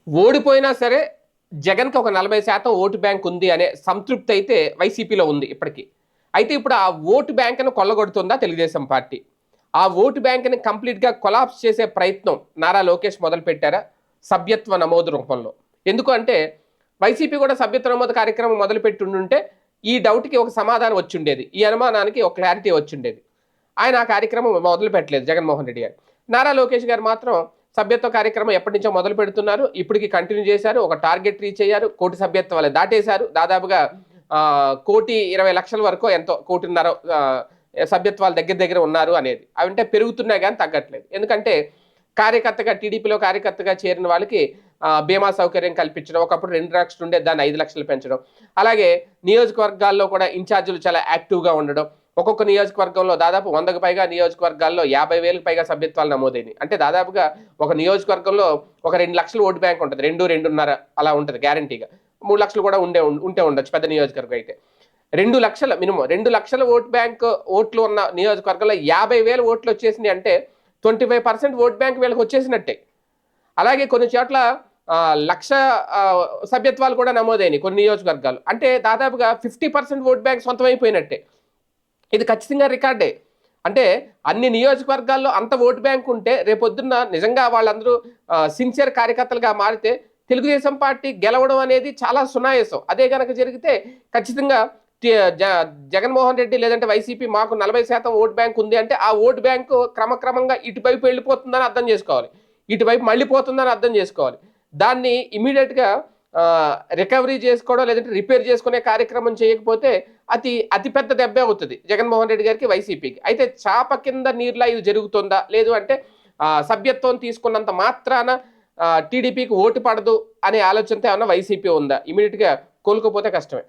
ఓడిపోయినా సరే జగన్‌కి ఒక 40% ఓటు బ్యాంక్ ఉంది అనే సంతృప్తి అయితే వైసీపీలో ఉంది ఇప్పటికి. అయితే ఇప్పుడు ఆ ఓటు బ్యాంక్‌ను కొల్లగొడుతుందా తెలుగుదేశం పార్టీ? ఆ ఓటు బ్యాంక్‌ని కంప్లీట్‌గా కొలాప్స్ చేసే ప్రయత్నం నారా లోకేష్ మొదలుపెట్టారా? సభ్యత్వ నమోదు రూపంలో. ఎందుకు అంటే వైసీపీ కూడా సభ్యత్వ నమోదు కార్యక్రమం మొదలుపెట్టి ఉండుంటే ఈ డౌట్‌కి ఒక సమాధానం వచ్చుండేది. ఈ అనుమానానికి ఒక క్లారిటీ వచ్చుండేది. ఆయన ఆ కార్యక్రమం మొదలుపెట్టలేదు జగన్మోహన్ రెడ్డి గారు. నారా లోకేష్ గారు మాత్రం సభ్యత్వ కార్యక్రమం ఎప్పటినుంచో మొదలు పెడుతున్నారు. ఇప్పటికి కంటిన్యూ చేశారు. ఒక టార్గెట్ రీచ్ అయ్యారు. కోటి సభ్యత్వాలు దాటేశారు. దాదాపుగా 1,20,00,000 వరకో ఎంతో 1,50,00,000 సభ్యత్వాలు దగ్గర దగ్గర ఉన్నారు అనేది. అవంటే పెరుగుతున్నాయి గానీ తగ్గట్లేదు. ఎందుకంటే కార్యకర్తగా టీడీపీలో కార్యకర్తగా చేరిన వాళ్ళకి బీమా సౌకర్యం కల్పించడం. ఒకప్పుడు 2,00,000 ఉండేది దాన్ని 5,00,000 పెంచడం. అలాగే నియోజకవర్గాల్లో కూడా ఇన్ఛార్జీలు చాలా యాక్టివ్‌గా ఉండడం. ఒక్కొక్క నియోజకవర్గంలో దాదాపు 100కు పైగా నియోజకవర్గాల్లో 50,000కి పైగా సభ్యత్వాలు నమోదైనయి. అంటే దాదాపుగా ఒక నియోజకవర్గంలో ఒక 2,00,000 ఓటు బ్యాంక్ ఉంటది. 2, 2.5 అలా ఉంటది గ్యారంటీగా. 3,00,000 కూడా ఉంటే ఉండొచ్చు పెద్ద నియోజకవర్గం అయితే. 2,00,000 మినిమమ్ 2,00,000 ఓట్ బ్యాంక్ ఓట్లు ఉన్న నియోజకవర్గంలో 50,000 ఓట్లు వచ్చేసినాయి అంటే 25% ఓట్ బ్యాంక్ వీళ్ళకి వచ్చేసినట్టే. అలాగే కొన్ని చోట్ల 1,00,000 సభ్యత్వాలు కూడా నమోదైనయి కొన్ని నియోజకవర్గాలు. అంటే దాదాపుగా 50% ఓట్ బ్యాంక్ సొంతమైపోయినట్టే. ఇది ఖచ్చితంగా రికార్డే. అంటే అన్ని నియోజకవర్గాల్లో అంత ఓటు బ్యాంక్ ఉంటే రేపొద్దున్న నిజంగా వాళ్ళందరూ సిన్సియర్ కార్యకర్తలుగా మారితే తెలుగుదేశం పార్టీ గెలవడం అనేది చాలా సునాయాసం. అదే గనక జరిగితే ఖచ్చితంగా టి జ జగన్మోహన్ రెడ్డి లేదంటే వైసీపీ మాకు 40% ఓటు బ్యాంక్ ఉంది అంటే ఆ ఓటు బ్యాంకు క్రమక్రమంగా ఇటువైపు వెళ్ళిపోతుందని అర్థం చేసుకోవాలి. ఇటువైపు మళ్ళిపోతుందని అర్థం చేసుకోవాలి. దాన్ని ఇమ్మీడియేట్‌గా రికవరీ చేసుకోవడం లేదంటే రిపేర్ చేసుకునే కార్యక్రమం చేయకపోతే అతి పెద్ద దెబ్బే అవుతది జగన్మోహన్ రెడ్డి గారికి, వైసీపీకి. అయితే చాప కింద నీరులా ఇది జరుగుతుందా? లేదు అంటే సభ్యత్వం తీసుకున్నంత మాత్రాన టీడీపీకి ఓటు పడదు అనే ఆలోచనతో ఏమన్నా వైసీపీ ఉందా? ఇమ్మీడియేట్‌గా కోలుకోపోతే కష్టమే.